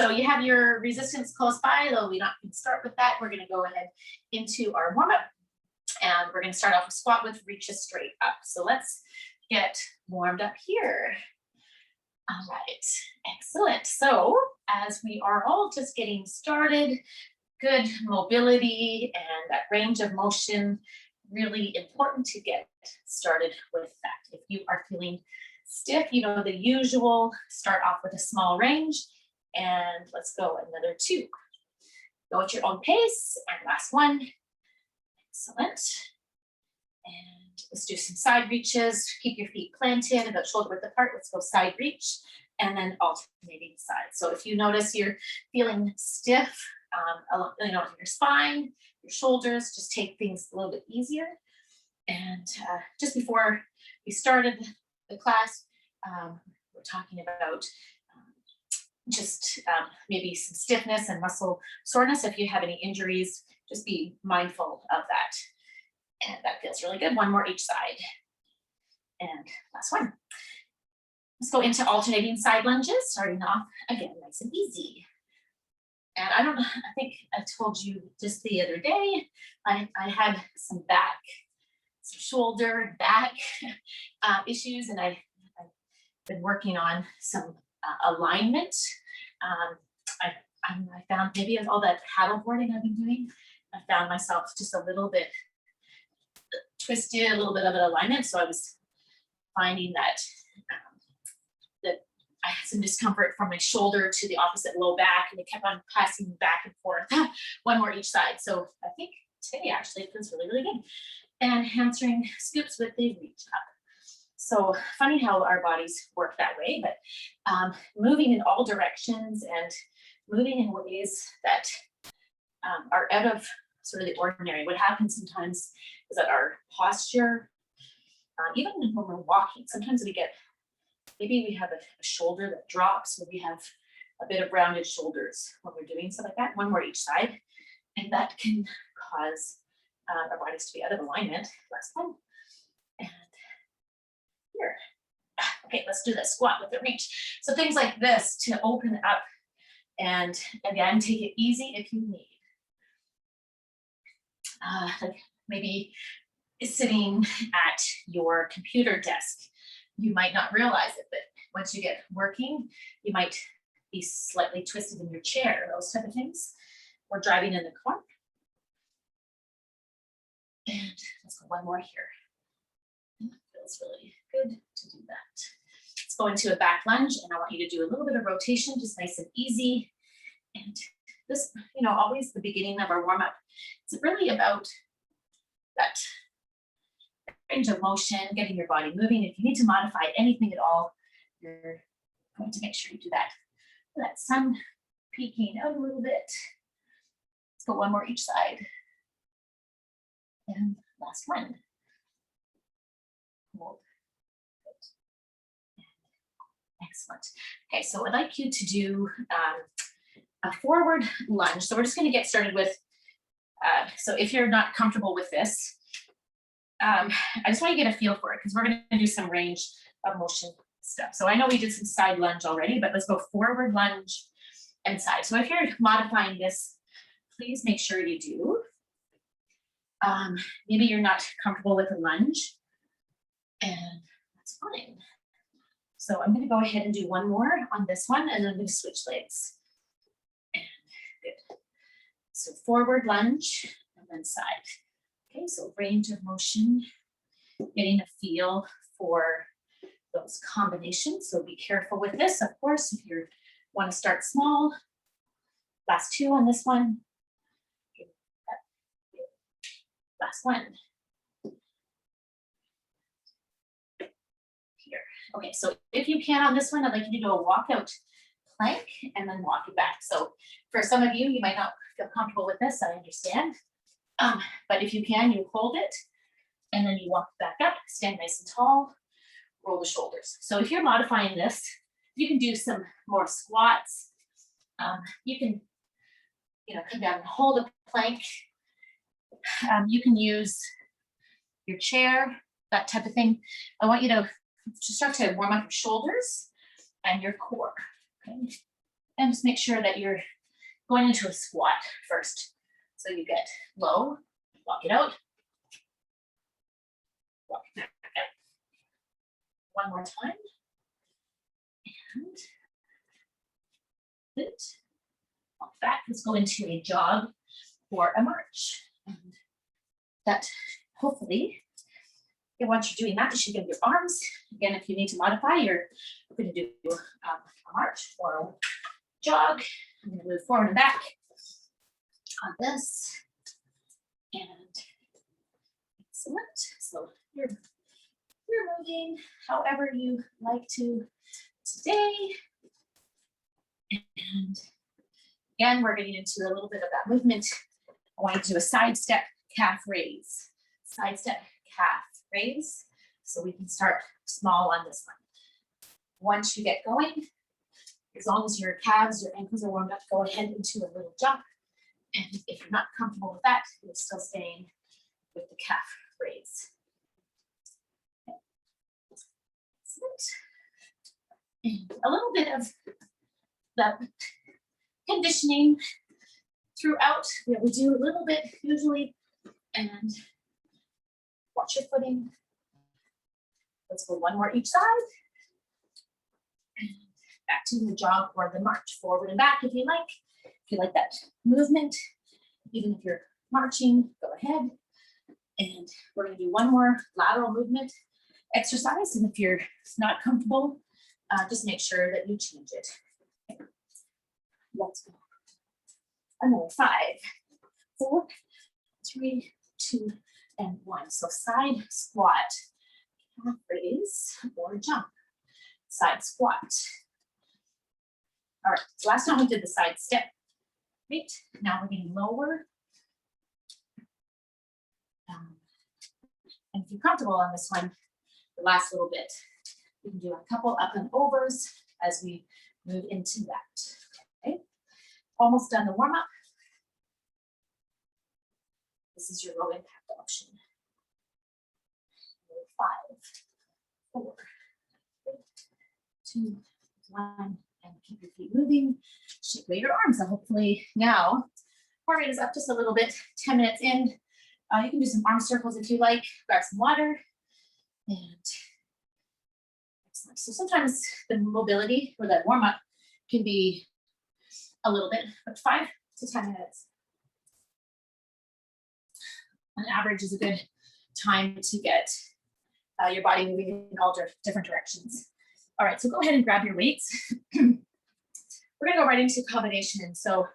So you have your resistance close by, though we're not going to start with that. We're going to go ahead into our warm-up. And we're going to start off with squat with reaches straight up. So let's get warmed up here. All right, excellent. So as we are all just getting started, good mobility and that range of motion, really important to get started with that. If you are feeling stiff, you know the usual, start off with a small range and let's go another 2. Go at your own pace and last 1. Excellent. And let's do some side reaches. Keep your feet planted about shoulder width apart. Let's go side reach and then alternating sides. So if you notice you're feeling stiff, in your spine, your shoulders, just take things a little bit easier. And just before we started the class, we're talking about maybe some stiffness and muscle soreness. If you have any injuries, just be mindful of that. And that feels really good. 1 more each side. And last 1. Let's go into alternating side lunges, starting off again, nice and easy. And I think I told you just the other day, I had some shoulder, back issues, and I've been working on some alignment. I found maybe with all that paddleboarding I've been doing, I found myself just a little bit twisted, a little bit of an alignment. So I was finding that I had some discomfort from my shoulder to the opposite low back, and it kept on passing back and forth. 1 more each side. So I think today actually it feels really, really good. And hamstring scoops with the reach up. So funny how our bodies work that way, but moving in all directions and moving in ways that are out of sort of the ordinary. What happens sometimes is that our posture, even when we're walking, sometimes maybe we have a shoulder that drops, or we have a bit of rounded shoulders when we're doing something like that. 1 more each side. And that can cause our bodies to be out of alignment. Last 1. And here. Okay, let's do the squat with the reach. So things like this to open up. And again, take it easy if you need. Like maybe sitting at your computer desk. You might not realize it, but once you get working, you might be slightly twisted in your chair, those type of things. Or driving in the car. And let's go 1 more here. It feels really good to do that. Let's go into a back lunge, and I want you to do a little bit of rotation, just nice and easy. And this, always the beginning of our warm-up, it's really about that range of motion, getting your body moving. If you need to modify anything at all, you're going to make sure you do that. That sun peeking out a little bit. Let's go 1 more each side. And last 1. Hold. Excellent. Okay, so I'd like you to do a forward lunge. So we're just going to get started with, so if you're not comfortable with this, I just want you to get a feel for it, because we're going to do some range of motion stuff. So I know we did some side lunge already, but let's go forward lunge and side. So if you're modifying this, please make sure you do. Maybe you're not comfortable with a lunge, and that's fine. So I'm going to go ahead and do 1 more on this one, and then I'm going to switch legs. And good. So forward lunge and then side. Okay, so range of motion, getting a feel for those combinations. So be careful with this, of course, if you want to start small. Last 2 on this one. Last 1. Here. Okay, so if you can on this one, I'd like you to do a walkout plank and then walk it back. So for some of you, you might not feel comfortable with this, I understand. But if you can, you hold it and then you walk back up, stand nice and tall, roll the shoulders. So if you're modifying this, you can do some more squats. You can, come down and hold a plank. You can use your chair, that type of thing. I want you to start to warm up your shoulders and your core. Okay. And just make sure that you're going into a squat first. So you get low, walk it out, walk it back out. One more time. And sit. Walk back. Let's go into a jog or a march. And that hopefully, once you're doing that, you should get your arms. Again, if you need to modify, you're going to do a march or a jog. I'm going to move forward and back on this. And excellent. So you're moving however you like to today. And again, we're getting into a little bit of that movement. I want you to do a side step calf raise. Side step calf raise. So we can start small on this one. Once you get going, as long as your calves, your ankles are warmed up, go ahead into a little jump. And if you're not comfortable with that, you're still staying with the calf raise. Okay. And a little bit of the conditioning throughout. Yeah, we do a little bit usually, and watch your footing. Let's go one more each side. And back to the jog or the march, forward and back if you like. If you like that movement, even if you're marching, go ahead. And we're going to do one more lateral movement exercise. And if you're not comfortable, just make sure that you change it. Okay. Let's go. Another 5, 4, 3, 2, and 1. So side squat, calf raise, or jump. Side squat. All right, so last time we did the side step. Great. Now we're getting lower. And if you're comfortable on this one, the last little bit, we can do a couple up and overs as we move into that. Okay, almost done the warm up. This is your low impact option. 5, 4, 3, 2, 1, and keep your feet moving. Shake away your arms. So hopefully now, heart rate is up just a little bit. 10 minutes in, you can do some arm circles if you like. Grab some water, and excellent. So sometimes the mobility or that warm up can be a little bit, but 5 to 10 minutes. On average is a good time to get your body moving in all different directions. All right, so go ahead and grab your weights. We're gonna go right into combination. And so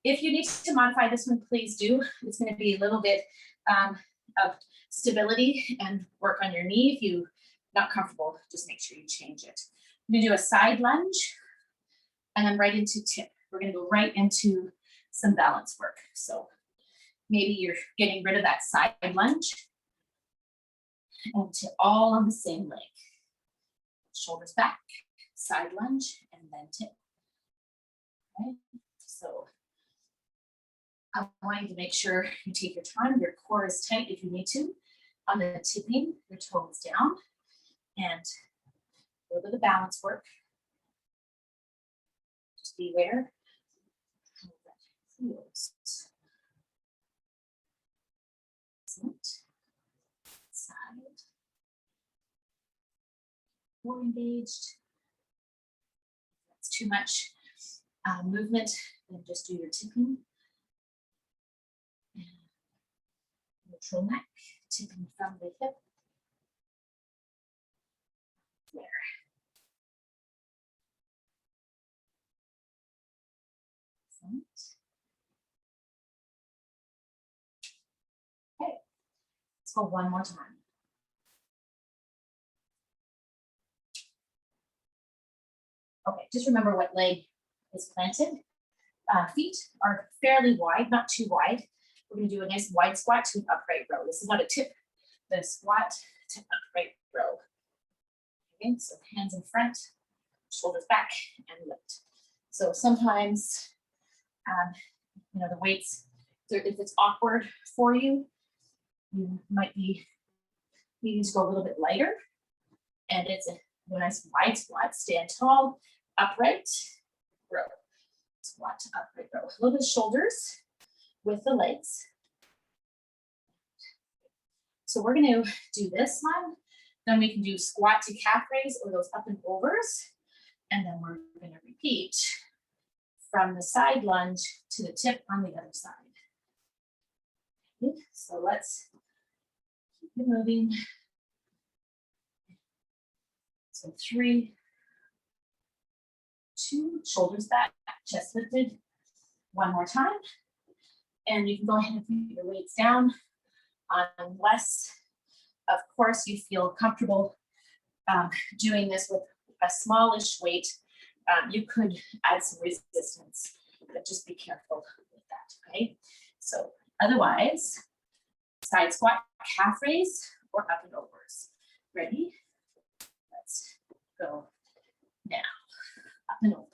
if you need to modify this one, please do. It's gonna be a little bit of stability and work on your knee. If you're not comfortable, just make sure you change it. I'm gonna do a side lunge and then right into tip. We're gonna go right into some balance work. So maybe you're getting rid of that side lunge and to all on the same leg. Shoulders back, side lunge, and then tip. Okay, so I want you to make sure you take your time. Your core is tight if you need to. On the tipping, your toes down, and a little bit of balance work. Just be aware how that feels. Excellent. Side. More engaged. If that's too much movement, then just do your tipping. And neutral neck, tipping from the hip. There. Excellent. Okay, let's go one more time. Okay, just remember what leg is planted. Feet are fairly wide, not too wide. We're going to do a nice wide squat to an upright row. This is not a tip, but a squat to upright row. Okay, so hands in front, shoulders back, and lift. So sometimes, the weights, if it's awkward for you, you might be needing to go a little bit lighter. And it's a nice wide squat, stand tall, upright, row. squat to upright row. A little bit of shoulders with the legs. So we're going to do this one. Then we can do squat to calf raise or those up and overs. And then we're going to repeat from the side lunge to the tip on the other side. Okay, so let's keep it moving. So 3, 2, shoulders back, chest lifted. One more time. And you can go ahead and put your weights down unless, of course, you feel comfortable doing this with a smallish weight. You could add some resistance, but just be careful with that, okay? So otherwise, side squat, calf raise, or up and overs. Ready? Let's go now, up and over.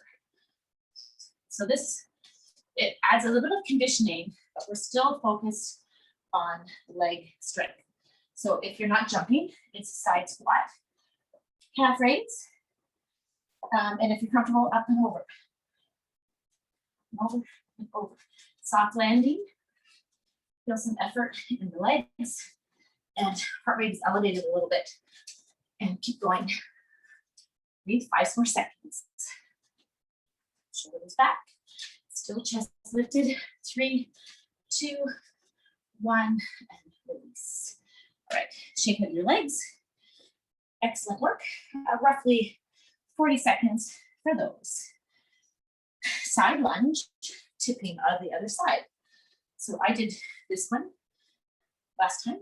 So this, it adds a little bit of conditioning, but we're still focused on leg strength. So if you're not jumping, it's a side squat, calf raise, and if you're comfortable, up and over. Over and over. Soft landing. Feel some effort in the legs, and heart rate is elevated a little bit. And keep going. Breathe 5 more seconds. Shoulders back. Still chest lifted. 3, 2, 1, and release. All right, shake out your legs. Excellent work. Roughly 40 seconds for those. Side lunge, tipping on the other side. So I did this one last time.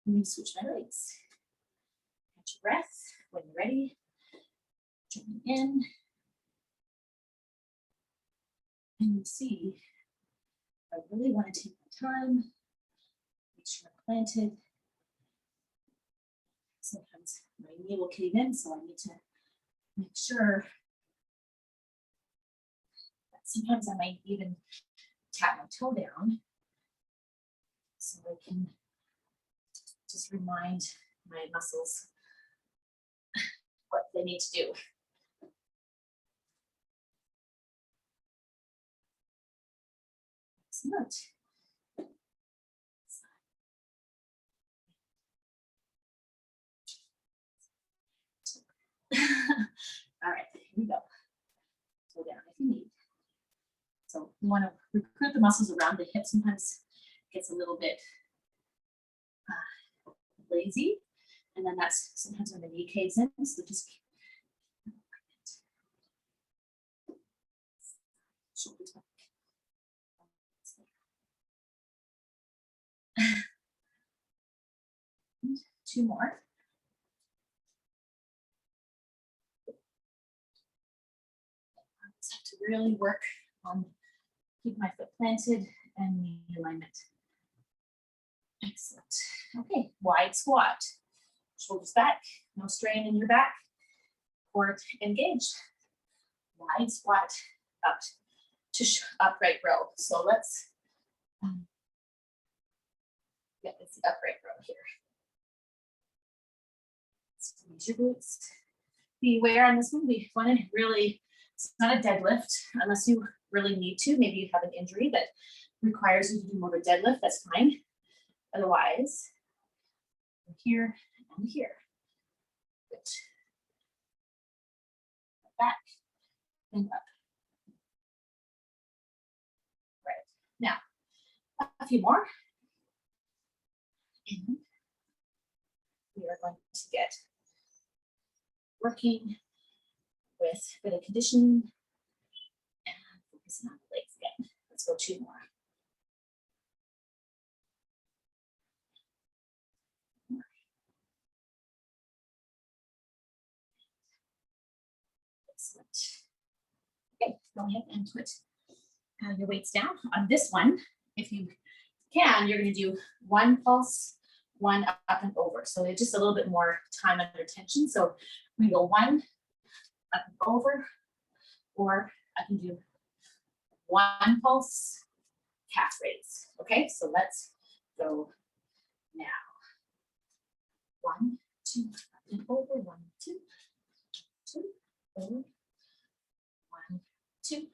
Let me switch my legs. Catch your breath when you're ready. Jumping in. And you see, I really want to take my time. Make sure I'm planted. Sometimes my knee will cave in, so I need to make sure that sometimes I might even tap my toe down so I can just remind my muscles what they need to do. Excellent. All right, here we go. Go down if you need. So you want to recruit the muscles around the hip. Sometimes it gets a little bit lazy, and then that's sometimes when the knee caves in. So just keep shoulders back. 2 more. I just have to really work on keeping my foot planted and knee alignment. Excellent. Okay, wide squat. Shoulders back, no strain in your back. Core engaged. Wide squat up to upright row. So let's get this upright row here. Squeeze your glutes. Beware on this one. We want to really, it's not a deadlift unless you really need to. Maybe you have an injury that requires you to do more of a deadlift. That's fine. Otherwise, here and here. Good. Back and up. Right. Now, a few more. And we are going to get working with a bit of conditioning and focusing on the legs again. Let's go 2 more. Excellent. Okay, go ahead and put your weights down. On this one, if you can, you're going to do 1 pulse, 1 up and over. So it's just a little bit more time under tension. So we go 1 up and over, or I can do 1 pulse, calf raise. Okay, so let's go now. 1, 2, up and over, 1, 2, 2, over, 1, 2,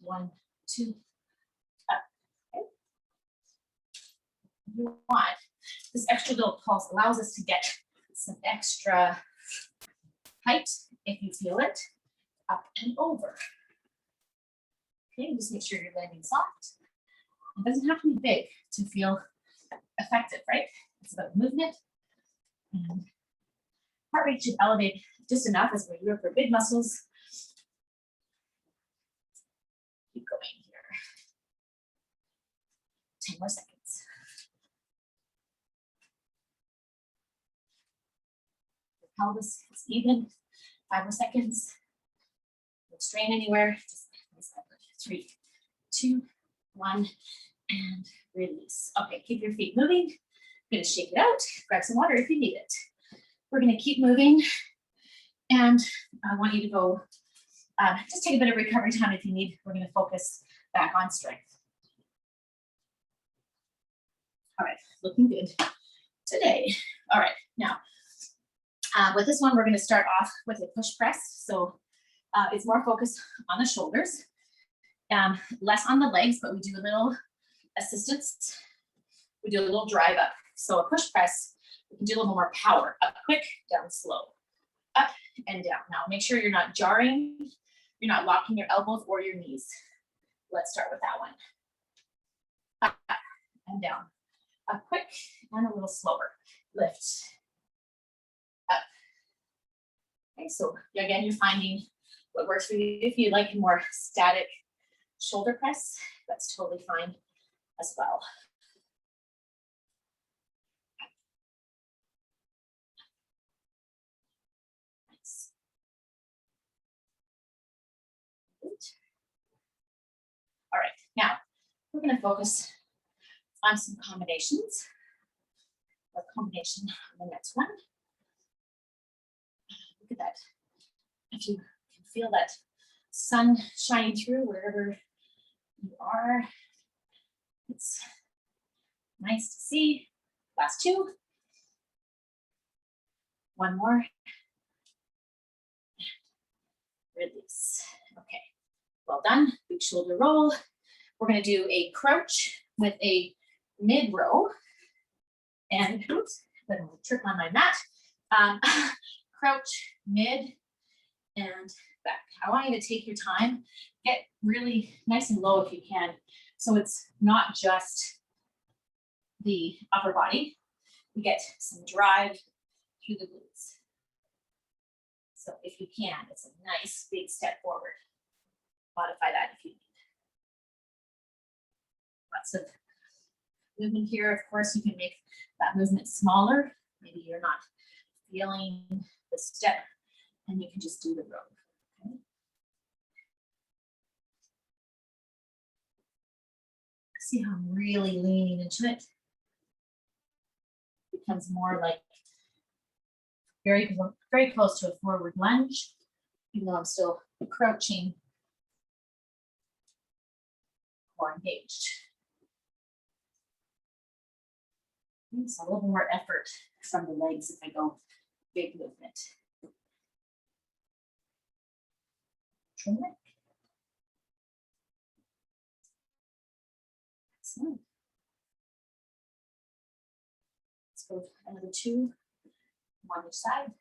1, 2, up. Okay. You want this extra little pulse allows us to get some extra height if you feel it, up and over. Okay, just make sure you're landing soft. It doesn't have to be big to feel effective, right? It's about movement, and heart rate should elevate just enough as we work for big muscles. Keep going here. 10 more seconds. Your pelvis is even. 5 more seconds. Don't strain anywhere. Just 3, 2, 1, and release. Okay, keep your feet moving. I'm gonna shake it out. Grab some water if you need it. We're gonna keep moving, and I want you to go, just take a bit of recovery time if you need. We're gonna focus back on strength. All right, looking good today. All right, now, with this one, we're gonna start off with a push press. So it's more focused on the shoulders, less on the legs, but we do a little assistance. We do a little drive up. So a push press, we can do a little more power. Up quick, down slow. Up and down. Now make sure you're not jarring. You're not locking your elbows or your knees. Let's start with that one. Up and down. Up quick and a little slower. Lift. Up. Okay, so again, you're finding what works for you. If you like a more static shoulder press, that's totally fine as well. Nice. Good. All right, now we're going to focus on some combinations. A combination on the next one. Look at that. If you can feel that sun shining through wherever you are, it's nice to see. Last 2. 1 more. Release. Okay, well done. Big shoulder roll. We're going to do a crouch with a mid row. And oops, I'm going to trip on my mat. Crouch, mid, and back. I want you to take your time. Get really nice and low if you can. So it's not just the upper body. We get some drive through the glutes. So if you can, it's a nice big step forward. Modify that if you need. Lots of movement here. Of course, you can make that movement smaller. Maybe you're not feeling the step and you can just do the row. Okay. See how I'm really leaning into it? It becomes more like very, very close to a forward lunge, even though I'm still crouching or engaged. So a little more effort from the legs if I go big movement. Trim it. Excellent. Let's go another 2, 1 each side.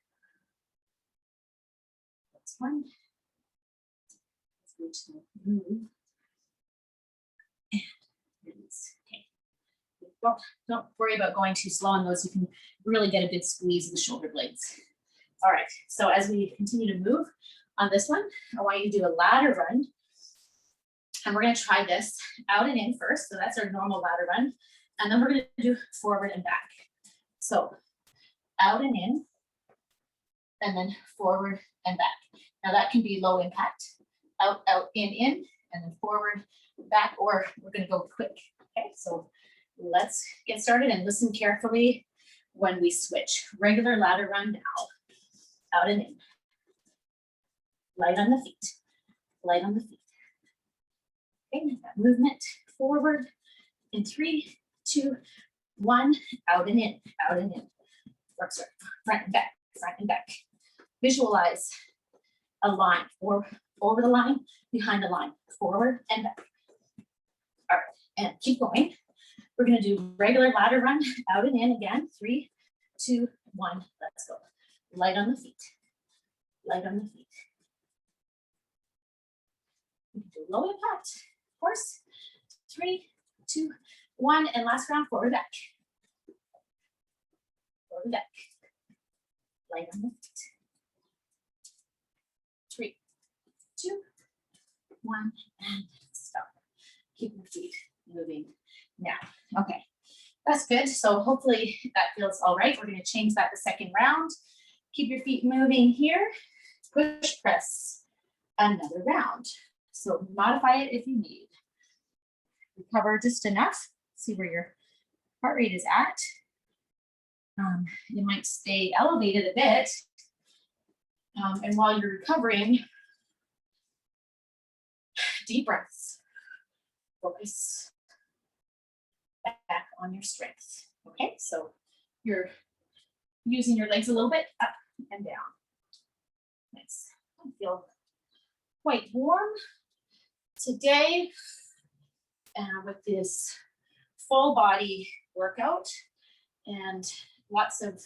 That's 1. Let's go to the move. And release. Okay. Don't worry about going too slow on those. You can really get a good squeeze of the shoulder blades. All right, so as we continue to move on this one, I want you to do a ladder run. And we're gonna try this out and in first. So that's our normal ladder run. And then we're gonna do forward and back. So out and in, and then forward and back. Now that can be low impact. Out, in, and then forward, back, or we're gonna go quick. Okay, so let's get started and listen carefully when we switch. Regular ladder run now. Out and in. Light on the feet. Light on the feet. Okay, that movement forward in 3, 2, 1. Out and in. Out and in. Front and back. Front and back. Visualize a line or over the line, behind the line, forward and back. All right, and keep going. We're gonna do regular ladder run, out and in again. 3, 2, 1, let's go. Light on the feet, light on the feet. We can do low impact, of course. 3, 2, 1, and last round, forward back. Forward back. Light on the feet. 3, 2, 1, and stop. Keep your feet moving now. Okay, that's good. So hopefully that feels all right. We're going to change that the second round. Keep your feet moving here. Push press another round. So modify it if you need. Recover just enough. See where your heart rate is at. You might stay elevated a bit. And while you're recovering, deep breaths. Focus back on your strength. Okay, so you're using your legs a little bit up and down. Nice. I feel quite warm today with this full body workout and lots of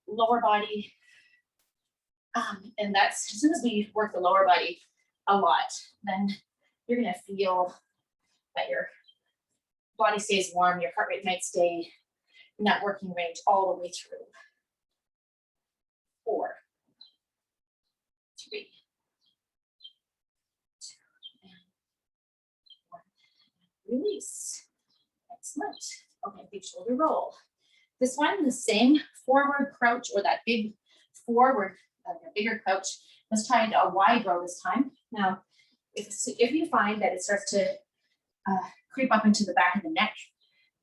lower body. And that's as soon as we work the lower body a lot, then you're going to feel that your body stays warm, your heart rate might stay in that working range all the way through. 4, 3, 2, and 1. Release. Excellent. Okay, big shoulder roll. This one, the same forward crouch or that big forward, bigger crouch. Let's try a wide row this time. Now, if you find that it starts to creep up into the back of the neck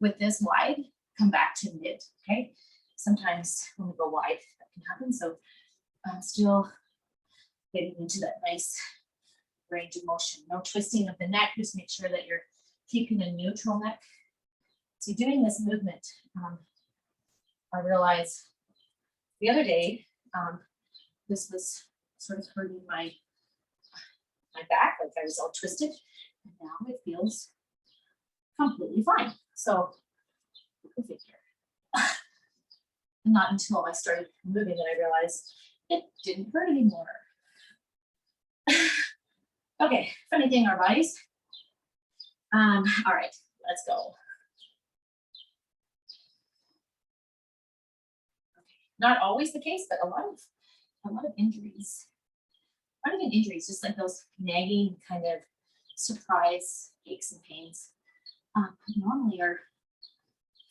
with this wide, come back to mid, okay? Sometimes when we go wide, that can happen. So I'm still getting into that nice range of motion. No twisting of the neck, just make sure that you're keeping a neutral neck. So doing this movement, I realized the other day, this was sort of hurting my back, like I was all twisted, and now it feels completely fine. So go figure. Not until I started moving that I realized it didn't hurt anymore. Okay, funny thing, our bodies. All right, let's go. Okay. Not always the case, but a lot of injuries. Not even injuries, just like those nagging kind of surprise aches and pains. Normally are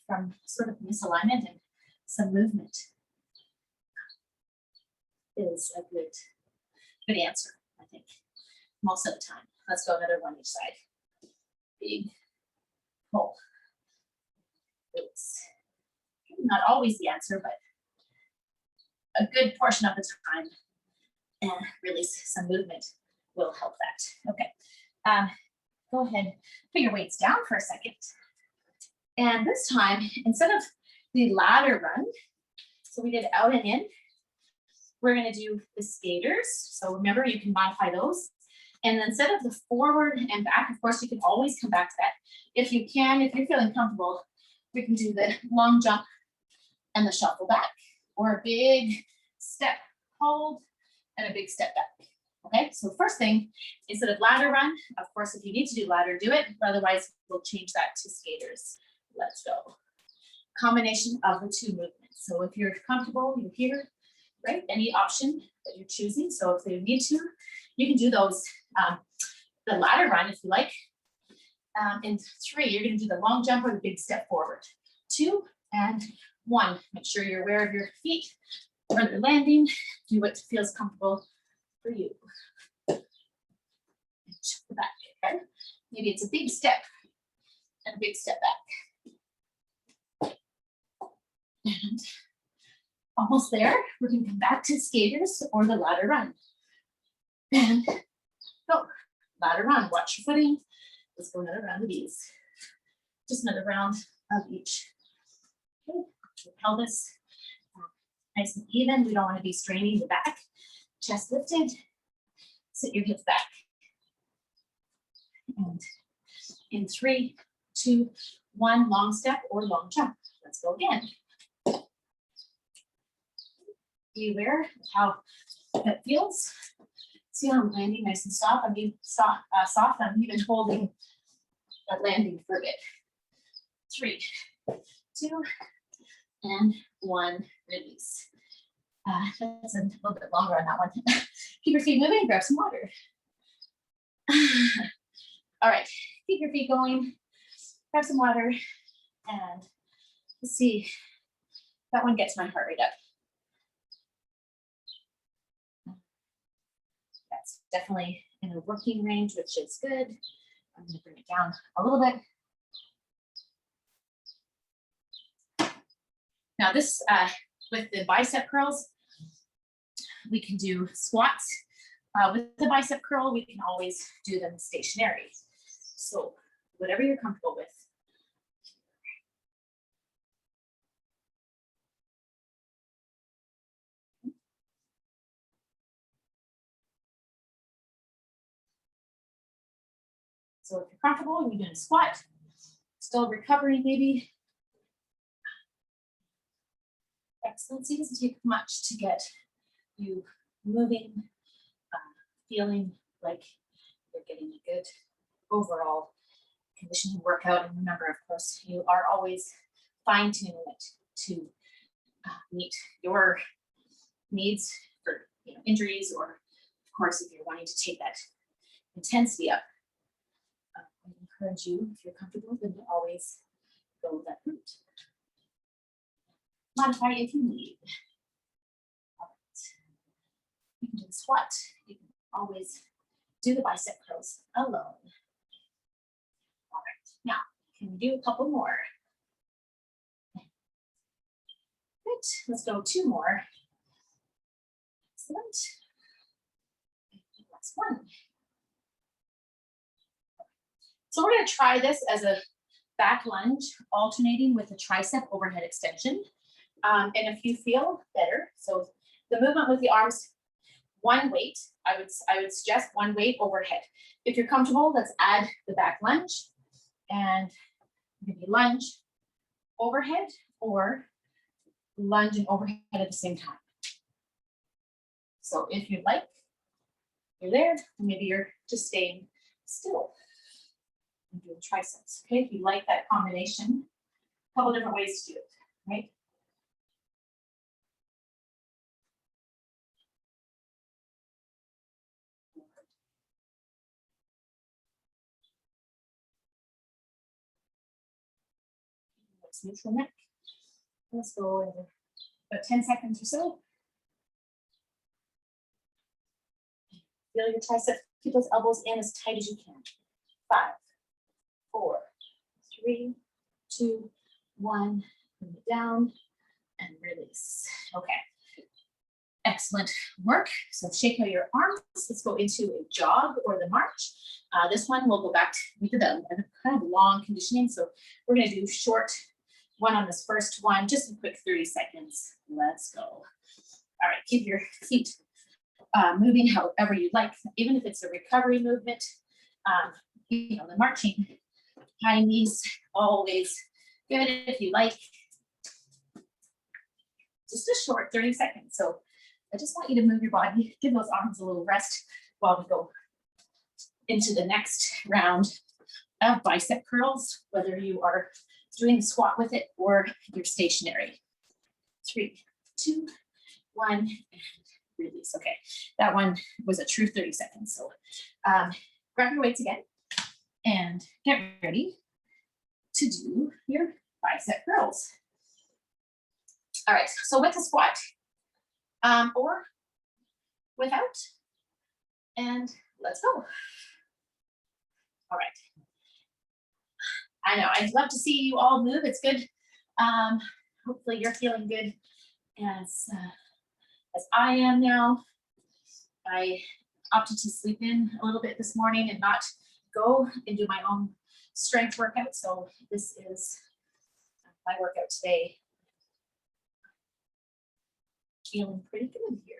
from sort of misalignment, and some movement is a good answer, I think, most of the time. Let's go another one each side. Big pull. It's not always the answer, but a good portion of the time, and release some movement will help that. Okay, go ahead, put your weights down for a second. And this time, instead of the ladder run, so we did out and in, we're gonna do the skaters. So remember, you can modify those. And then instead of the forward and back, of course, you can always come back to that. If you can, if you're feeling comfortable, we can do the long jump and the shuffle back, or a big step hold and a big step back. Okay, so first thing, instead of ladder run, of course, if you need to do ladder, do it. Otherwise, we'll change that to skaters. Let's go. Combination of the two movements. So if you're comfortable, you're here, right? Any option that you're choosing. So if they need to, you can do those, the ladder run if you like. In 3, you're going to do the long jump or the big step forward. 2 and 1. Make sure you're aware of your feet, where they're landing. Do what feels comfortable for you. Shuffle back, okay? Maybe it's a big step and a big step back. And almost there. We're going to come back to skaters or the ladder run. And go. Ladder run. Watch your footing. Let's go another round of these. Just another round of each. Okay. The pelvis nice and even. We don't want to be straining the back. Chest lifted. Sit your hips back. And in 3, 2, 1, long step or long jump. Let's go again. Be aware of how that feels. See how I'm landing nice and soft. I mean, soft. I'm even holding that landing for a bit. 3, 2, and 1. Release. That's a little bit longer on that one. Keep your feet moving. Grab some water. All right. Keep your feet going. Grab some water. And let's see. That one gets my heart rate up. That's definitely in a working range, which is good. I'm going to bring it down a little bit. Now this, with the bicep curls, we can do squats. With the bicep curl, we can always do them stationary. So whatever you're comfortable with. So if you're comfortable and you're doing a squat, still recovering maybe. Excellent. It doesn't take much to get you moving, feeling like you're getting a good overall conditioning workout. And remember, of course, you are always fine-tuning it to meet your needs for injuries, or of course, if you're wanting to take that intensity up. I encourage you, if you're comfortable, then to always go that route. Modify if you need. All right. You can do the squat. You can always do the bicep curls alone. All right. Now, can we do a couple more? Good. Let's go 2 more. Excellent. Last one. So we're going to try this as a back lunge, alternating with a tricep overhead extension. And if you feel better, so the movement with the arms, one weight, I would suggest one weight overhead. If you're comfortable, let's add the back lunge and maybe lunge overhead or lunge and overhead at the same time. So if you like, you're there, maybe you're just staying still and doing triceps. Okay, if you like that combination, a couple different ways to do it, right? Neutral neck. Let's go in about 10 seconds or so. Feel your triceps. Keep those elbows in as tight as you can. 5, 4, 3, 2, 1. Bring it down and release. Okay. Excellent work. So shake out your arms. Let's go into a jog or the march. This one we'll go back with the kind of long conditioning. So we're going to do short one on this first one, just a quick 30 seconds. Let's go. All right, keep your feet moving however you like, even if it's a recovery movement. The marching, high knees, always good if you like. Just a short 30 seconds. So I just want you to move your body, give those arms a little rest while we go into the next round of bicep curls, whether you are doing the squat with it or you're stationary. 3, 2, 1, and release. Okay, that one was a true 30 seconds. So grab your weights again and get ready to do your bicep curls. All right, so with a squat or without, and let's go. All right. I know, I'd love to see you all move. It's good. Hopefully you're feeling good as I am now. I opted to sleep in a little bit this morning and not go and do my own strength workout. So this is my workout today. Feeling pretty good here.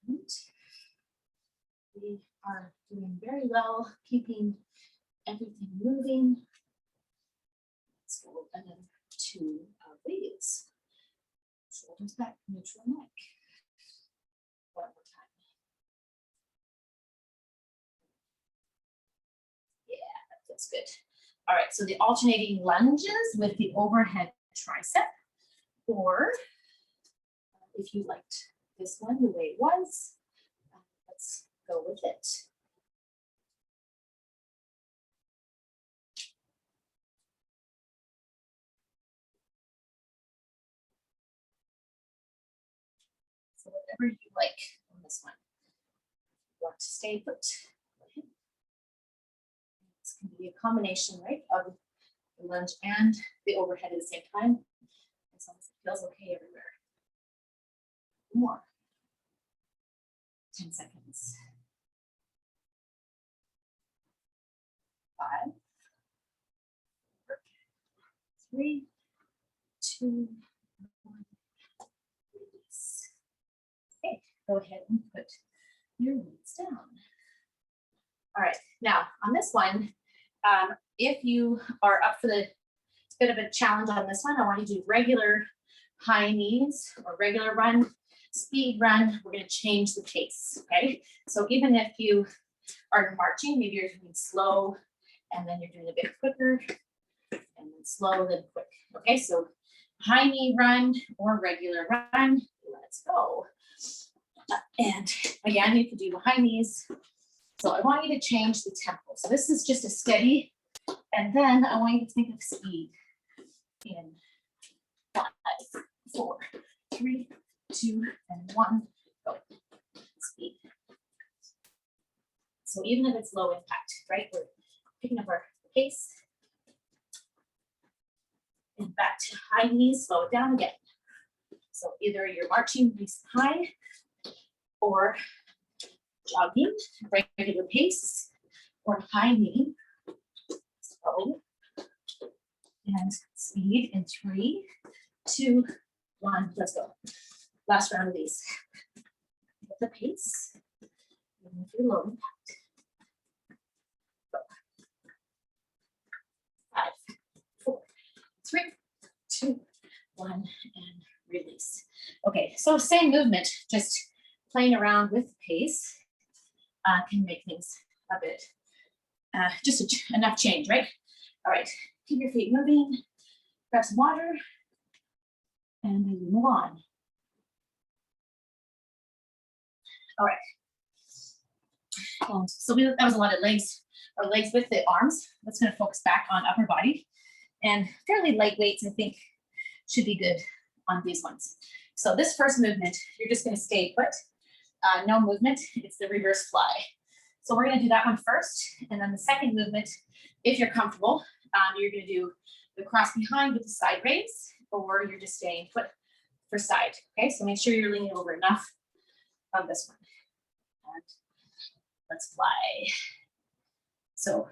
And we are doing very well, keeping everything moving. Let's go another 2 of these. Shoulders back, neutral neck. One more time. Yeah, that feels good. All right, so the alternating lunges with the overhead tricep, or if you liked this one the way it was, let's go with it. So whatever you like on this one. If you want to stay put. It's going to be a combination, right, of the lunge and the overhead at the same time, as long as it feels okay everywhere. More. 10 seconds. 5, 4, 3, 2, 1. Release. Okay, go ahead and put your weights down. All right, now on this one, if you are up for the bit of a challenge on this one, I want you to do regular high knees or regular run, speed run. We're going to change the pace, okay? So even if you are marching, maybe you're doing slow and then you're doing a bit quicker and then slow, then quick, okay? So high knee run or regular run, let's go. And again, you can do the high knees. So I want you to change the tempo. So this is just a steady, and then I want you to think of speed in 5, 4, 3, 2, and 1, go. Speed. So even if it's low impact, right? We're picking up our pace. And back to high knees, slow it down again. So either you're marching nice and high or jogging, regular pace, or high knee, slow, and speed in 3, 2, 1, let's go. Last round of these. With the pace, even if you're low impact. Go. 5, 4, 3, 2, 1, and release. Okay, so same movement, just playing around with pace can make things a bit, just enough change, right? All right, keep your feet moving, grab some water, and then move on. All right. So that was a lot of legs, or legs with the arms. That's going to focus back on upper body, and fairly light weights, I think, should be good on these ones. So this first movement, you're just going to stay put, no movement. It's the reverse fly. So we're going to do that one first, and then the second movement, if you're comfortable, you're going to do the cross behind with the side raise, or you're just staying put for side. Okay, so make sure you're leaning over enough on this one. And let's fly. So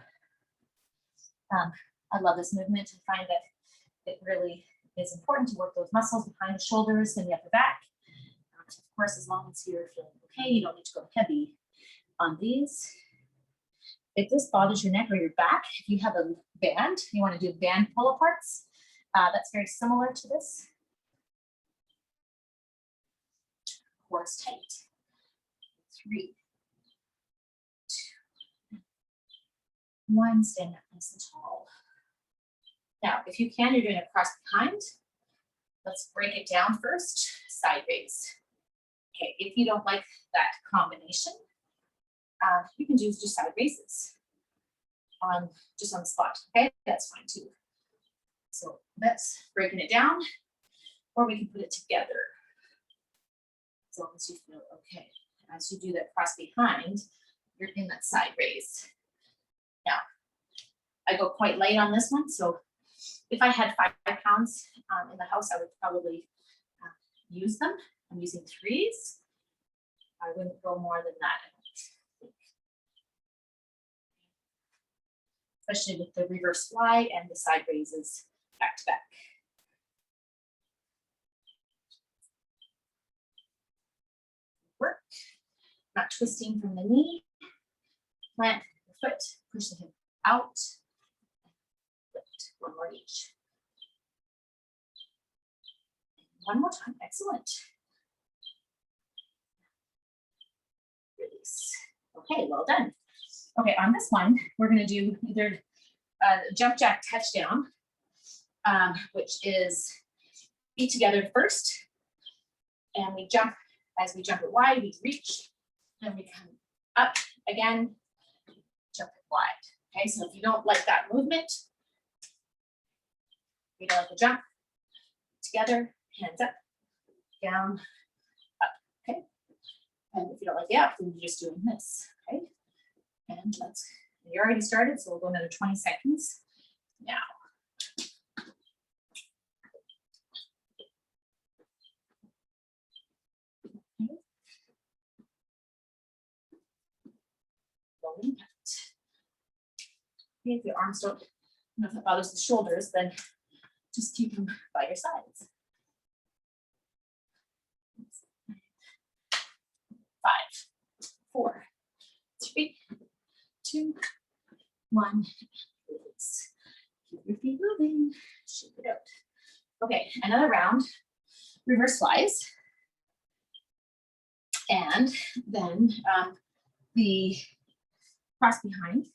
I love this movement. I find that it really is important to work those muscles behind the shoulders and the upper back. Of course, as long as you're feeling okay, you don't need to go heavy on these. If this bothers your neck or your back, if you have a band, you want to do band pull aparts, that's very similar to this. Core is tight. 3, 2, 1, stand up nice and tall. Now, if you can, you're doing a cross behind. Let's break it down first, side raise. Okay, if you don't like that combination, you can do just side raises just on the spot, okay? That's fine too. So that's breaking it down, or we can put it together as long as you feel okay. As you do that cross behind, you're in that side raise. Now, I go quite light on this one, so if I had 5 pounds in the house, I would probably use them. I'm using 3s. I wouldn't go more than that, I don't think. Especially with the reverse fly and the side raises back to back. Work. not twisting from the knee. Plant the foot, push the hip out. Lift. One more each. One more time. Excellent. Release. Okay, well done. Okay, on this one, we're going to do either jump jack touchdown, which is feet together first, and we jump. As we jump it wide, we reach, then we come up again, jump it wide. Okay, so if you don't like that movement, you don't like the jump, together, hands up, down, up, okay? And if you don't like the up, then you're just doing this, okay? And you already started, so we'll go another 20 seconds now. Impact. If your arms don't, if it bothers the shoulders, then just keep them by your sides. 5, 4, 3, 2, 1. Release. Keep your feet moving. Shake it out. Okay, another round. Reverse flies. And then the cross behind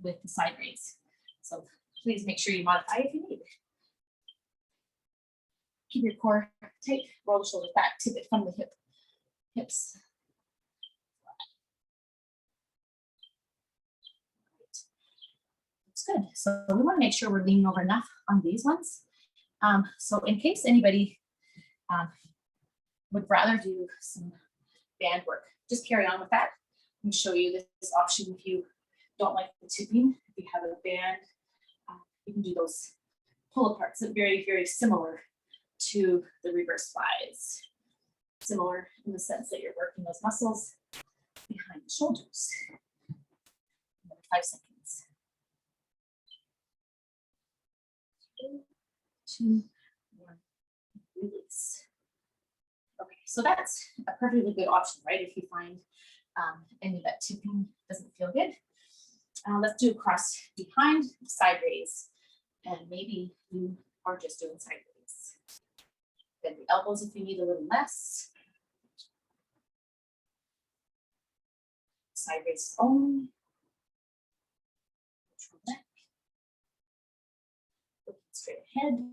with the side raise. So please make sure you modify if you need. Keep your core tight, roll the shoulders back, tip it from the hips. That's good. So we want to make sure we're leaning over enough on these ones. So in case anybody would rather do some band work, just carry on with that. Let me show you this option if you don't like the tipping. If you have a band, you can do those pull aparts that are very, very similar to the reverse flies. Similar in the sense that you're working those muscles behind the shoulders. Another 5 seconds. 3, 2, 1, release. Okay, so that's a perfectly good option, right? If you find any of that tipping doesn't feel good. Let's do a cross behind, side raise, and maybe you are just doing side raise. Bend the elbows if you need a little less. Side raise only. Control neck. Looking straight ahead.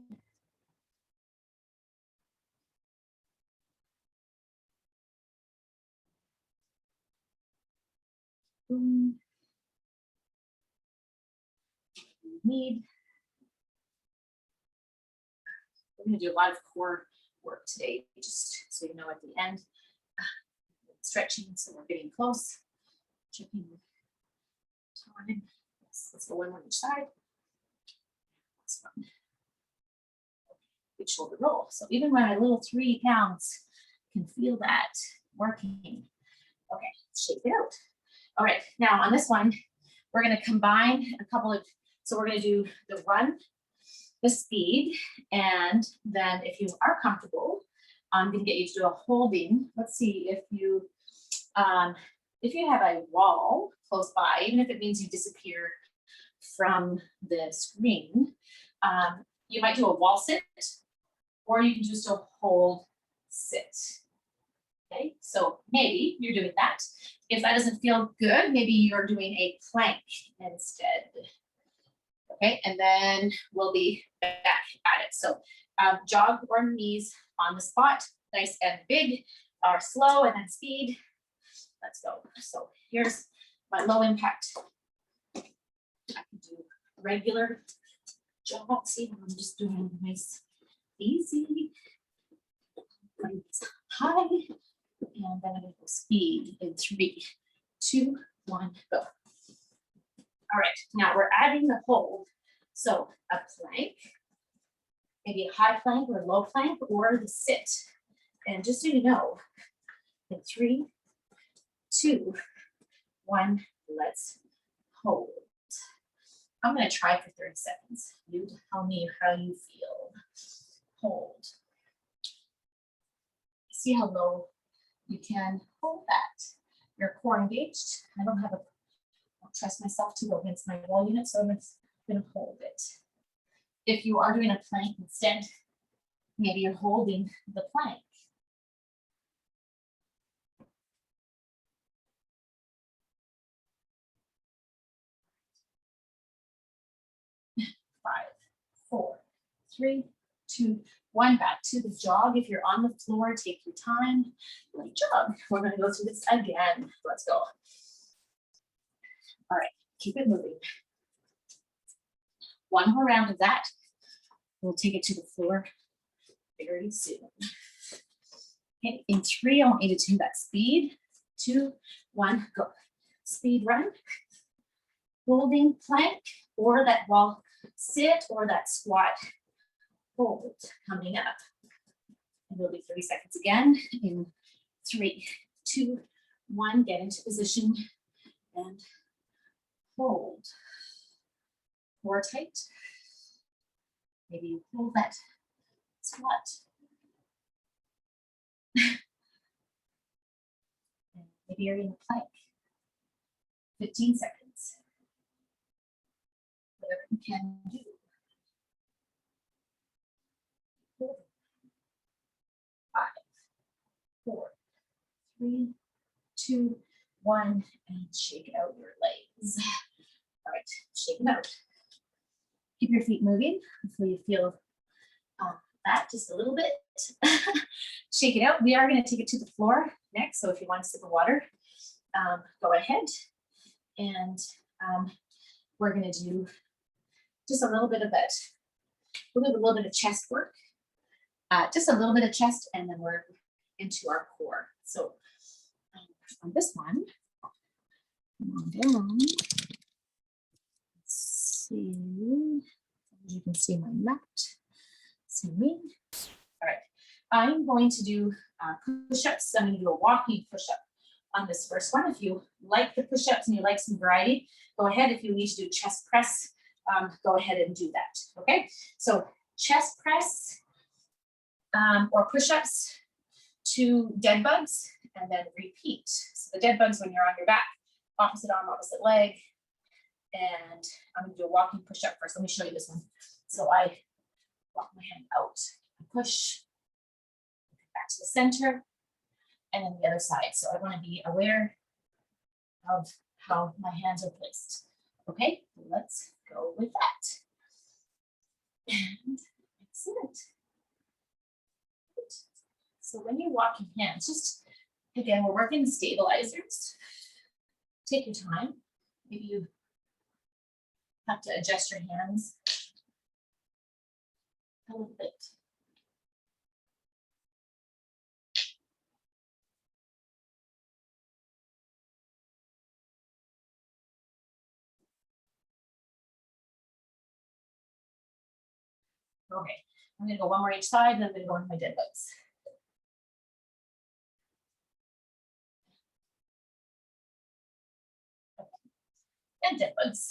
Boom. Need. We're going to do a lot of core work today, just so you know at the end. Stretching, so we're getting close. Checking time. Yes, let's go one on each side. That's fun. Big shoulder roll. So even when my little 3 pounds can feel that working. Okay, shake it out. All right, now on this one, we're going to combine a couple of. So we're going to do the run, the speed, and then if you are comfortable, I'm going to get you to do a holding. Let's see if you have a wall close by, even if it means you disappear from the screen, you might do a wall sit, or you can just do a hold sit. Okay, so maybe you're doing that. If that doesn't feel good, maybe you're doing a plank instead. Okay, and then we'll be back at it. So jog or knees on the spot, nice and big, or slow, and then speed. Let's go. So here's my low impact. I can do regular jog. See, I'm just doing nice, easy, high, and then I'm going to go speed in 3, 2, 1, go. All right, now we're adding the hold. So a plank, maybe a high plank or a low plank, or the sit. And just so you know, in 3, 2, 1, let's hold. I'm going to try for 30 seconds. You tell me how you feel. Hold. See how low you can hold that. your core engaged. I don't trust myself to go against my wall unit, so I'm gonna hold it. If you are doing a plank instead, maybe you're holding the plank. 5, 4, 3, 2, 1. Back to the jog. If you're on the floor, take your time. Like jog. We're going to go through this again. Let's go. All right, keep it moving. One more round of that. We'll take it to the floor very soon. Okay, in 3, I want you to do that speed. 2, 1, go. Speed run. Holding plank or that wall sit or that squat hold coming up. And we'll do 30 seconds again in 3, 2, 1. Get into position and hold. More tight. Maybe you hold that squat. And maybe you're in a plank. 15 seconds. Whatever you can do. 5, 4, 3, 2, 1, and shake out your legs. All right, shake them out. Keep your feet moving until you feel that just a little bit. Shake it out. We are going to take it to the floor next. So if you want a sip of water, go ahead. And we're going to do just a little bit of that. We'll do a little bit of chest work. Just a little bit of chest, and then we're into our core. So on this one, come on down. Let's see. You can see my mat. See me. All right. I'm going to do push-ups. I'm going to do a walking push-up on this first one. If you like the push-ups and you like some variety, go ahead. If you need to do chest press, go ahead and do that. Okay. So chest press or push-ups to dead bugs, and then repeat. So the dead bugs when you're on your back, opposite arm, opposite leg. And I'm going to do a walking push-up first. Let me show you this one. So I walk my hand out, push, back to the center, and then the other side. So I want to be aware of how my hands are placed. Okay, let's go with that. And excellent. So when you're walking hands, just again, we're working the stabilizers. Take your time. Maybe you have to adjust your hands a little bit. Okay, I'm gonna go one more each side, and then I'm gonna go into my dead bugs. Okay. And dead bugs.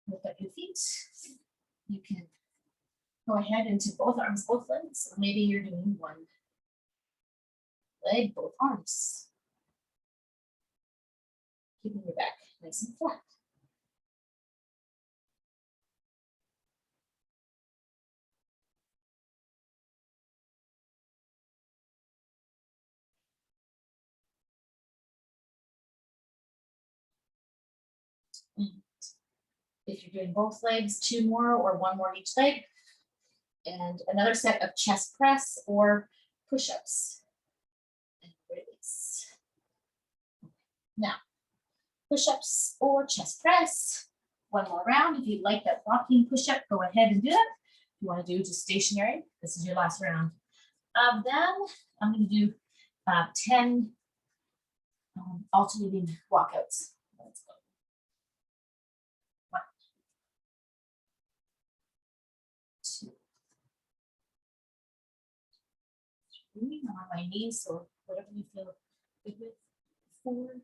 Lift up your feet. You can go ahead into both arms, both legs. Or maybe you're doing one leg, both arms. Keeping your back nice and flat. If you're doing both legs, 2 more or 1 more each leg. And another set of chest press or push-ups. And release. Now, push-ups or chest press. 1 more round. If you'd like that walking push-up, go ahead and do that. If you want to do just stationary, this is your last round. Then I'm going to do 10 alternating walkouts. Let's go. 1, 2, 3. I'm on my knees, so whatever you feel good with. 4.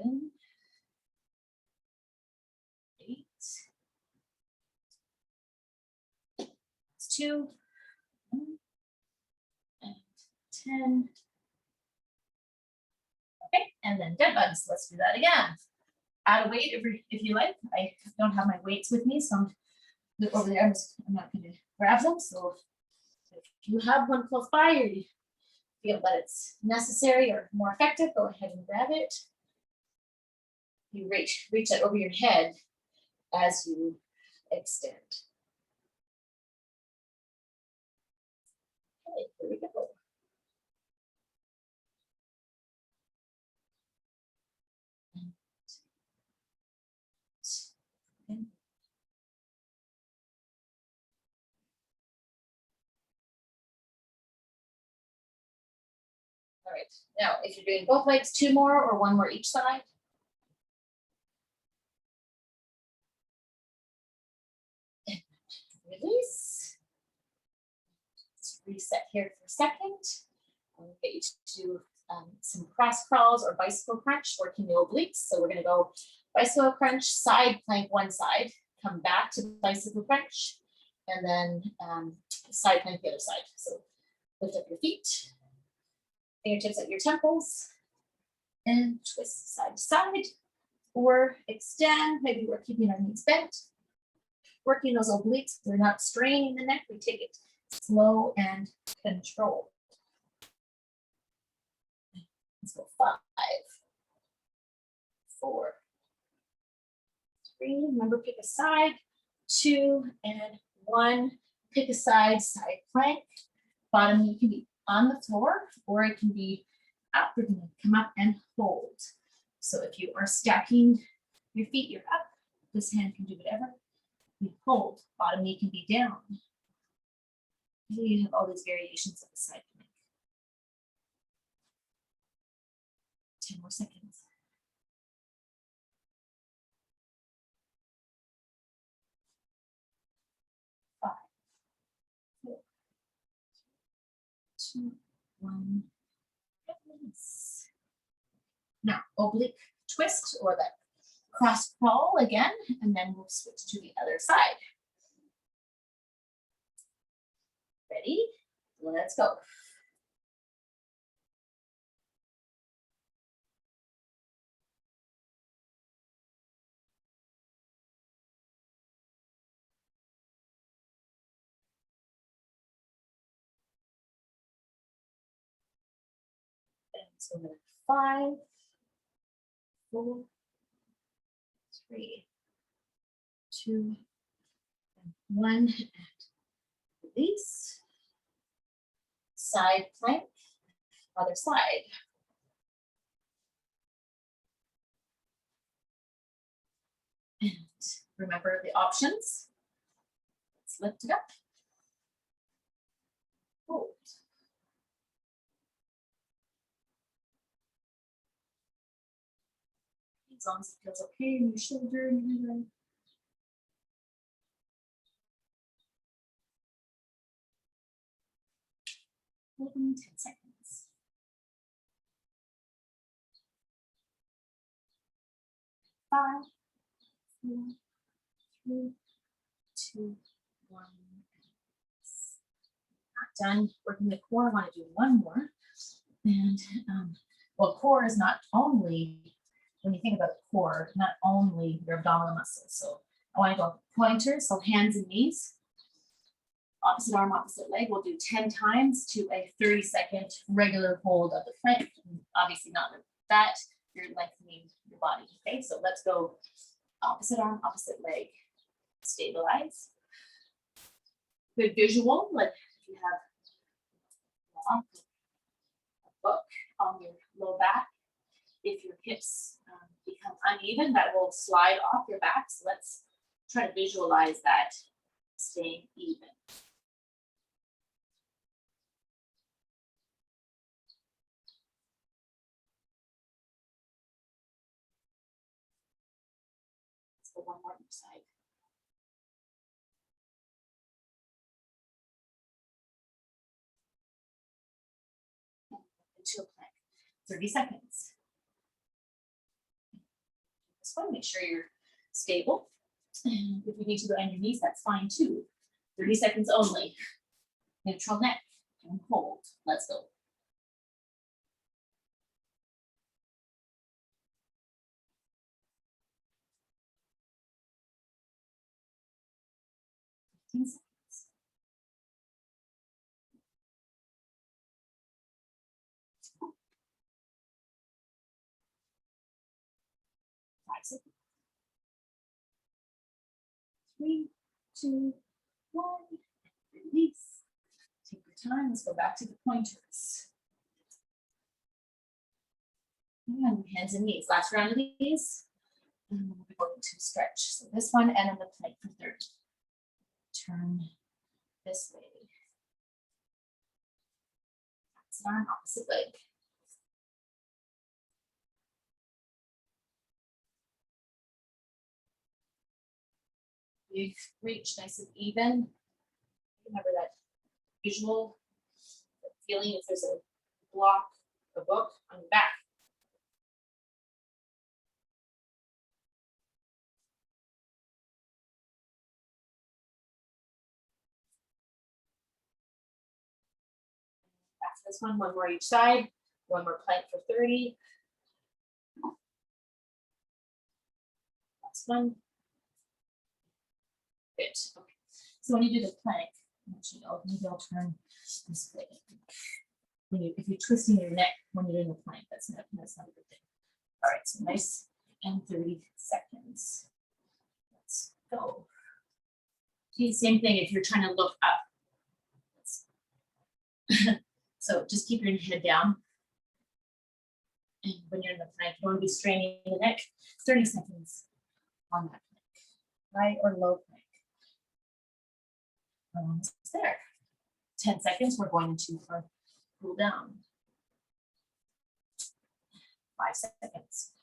7. 2, and 10. Okay, and then dead bugs. Let's do that again. Add a weight if you like. I don't have my weights with me, so I'm over there. I'm not going to grab them. So if you have one close by or you feel that it's necessary or more effective, go ahead and grab it. You reach it over your head as you extend. Okay, here we go. All right, now if you're doing both legs, 2 more or 1 more each side. And release. Let's reset here for a second. I'm gonna get you to do some cross crawls or bicycle crunch, working the obliques. So we're gonna go bicycle crunch, side plank one side, come back to bicycle crunch, and then side plank the other side. So lift up your feet, fingertips at your temples, and twist side to side, or extend. Maybe we're keeping our knees bent, working those obliques. We're not straining the neck. We take it slow and controlled. Let's go 5, 4, 3. Remember, pick a side. 2 and 1. Pick a side, side plank. Bottom knee can be on the floor or it can be up. We're going to come up and hold. So if you are stacking your feet, you're up. This hand can do whatever. We hold. Bottom knee can be down. You have all these variations of the side plank. 10 more seconds. 5, 4, 2, 1. Release. Now, oblique twist or that cross crawl again, and then we'll switch to the other side. Ready? Let's go. So 5, 4, 3, 2, 1, and release. Side plank, other side. And remember the options. Let's lift it up. Hold. As long as it feels okay in your shoulder and your leg. Hold them 10 seconds. 5, 4, 3, 2, 1. Not done working the core. I want to do 1 more. And well, core is not only, when you think about the core, not only your abdominal muscles. So I want to go pointers, so hands and knees. Opposite arm, opposite leg. We'll do 10 times to a 30-second regular hold of the plank. Obviously not with that, you're lengthening your body. Okay, so let's go opposite arm, opposite leg. Stabilize. Good visual, like if you have a book on your low back. If your hips become uneven, that will slide off your back. So let's try to visualize that staying even. Let's go 1 more each side. Into a plank. 30 seconds. Just want to make sure you're stable. And if you need to go on your knees, that's fine too. 30 seconds only. Neutral neck and hold. Let's go. Seconds. 5 seconds. 3, 2, 1. Release. Take your time. Let's go back to the pointers. And hands and knees. Last round of these. And we're going to stretch. So this one and then the plank for 30. Turn this way. That's our opposite leg. Big reach, nice and even. Remember that visual feeling if there's a block, a book on your back. Back to this one more each side, one more plank for 30. Last one. Good. Okay. So when you do the plank, maybe I'll turn this way. If you're twisting your neck when you're doing the plank, that's not a good thing. All right, so nice and 30 seconds. Let's go. See, same thing if you're trying to look up. So just keep your head down. And when you're in the plank, you want to be straining the neck. 30 seconds on that plank, high or low plank. Almost there. 10 seconds, we're going to cool down. 5 seconds.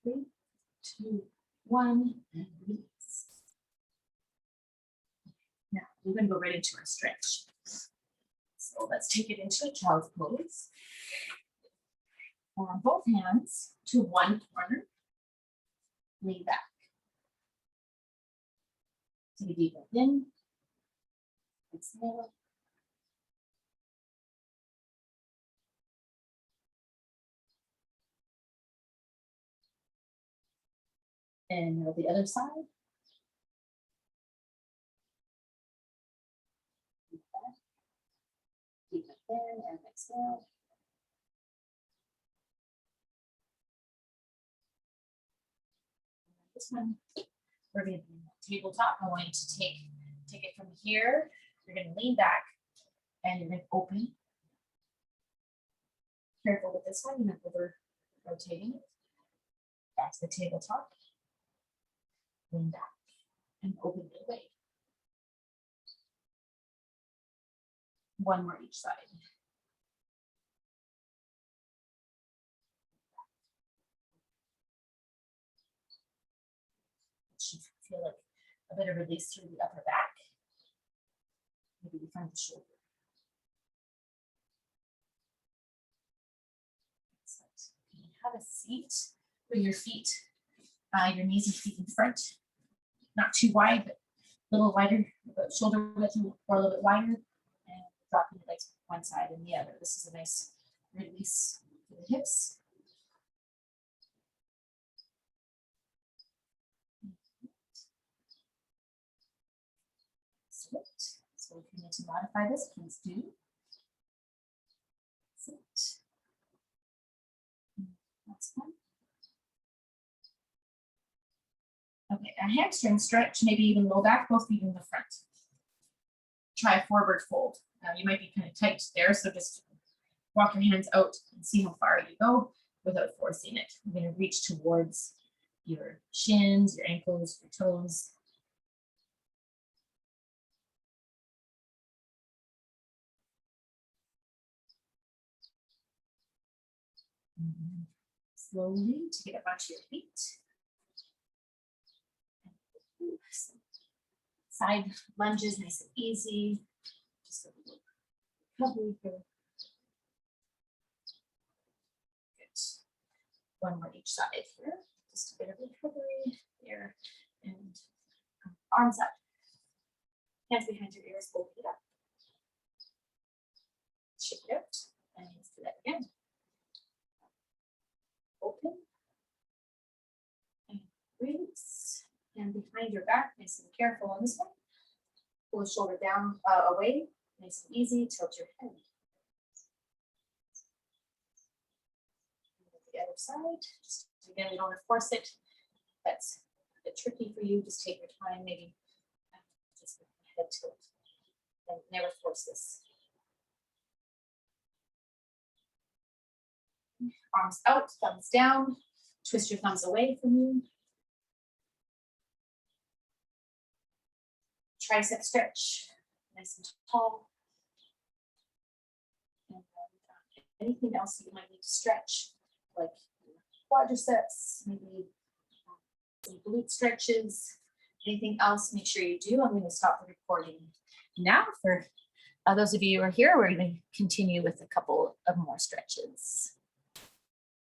3, 2, 1, and release. Now we're going to go right into our stretch. So let's take it into a child's pose. Arm both hands to one corner. Lean back. Take a deep breath in. Exhale. And now the other side. Deep breath. Deep breath in and exhale. This one, we're going to do tabletop. I want you to take it from here. You're going to lean back and you're going to open. Careful with this one, you're not over rotating it. Back to the tabletop. Lean back and open it away. One more each side. It should feel like a bit of release through the upper back. Maybe the front of the shoulder. You can have a seat with your feet, your knees and feet in front. Not too wide, but a little wider, about shoulder width or a little bit wider. And dropping the legs one side and the other. This is a nice release for the hips. Sit. So if you need to modify this, please do. Sit. That's one. Okay, a hamstring stretch, maybe even low back, both feet in the front. Try a forward fold. Now you might be kind of tight there, so just walk your hands out and see how far you go without forcing it. You're going to reach towards your shins, your ankles, your toes. And slowly to get up onto your feet. Side lunges, nice and easy. Just a little recovery here. Good. One more each side here. Just a bit of recovery here. And Arms up. Hands behind your ears, hold it up. Shake it out. And let's do that again. Open. And release. And behind your back, nice and careful on this one. Pull the shoulder down, away. Nice and easy. Tilt your head. The other side. Just again, we don't want to force it. That's a bit tricky for you. Just take your time, maybe just head tilt. And never force this. Arms out, thumbs down. Twist your thumbs away from you. Tricep stretch, nice and tall. And anything else you might need to stretch, like quadriceps, maybe some glute stretches, anything else, make sure you do. I'm going to stop the recording now. For those of you who are here, we're going to continue with a couple of more stretches.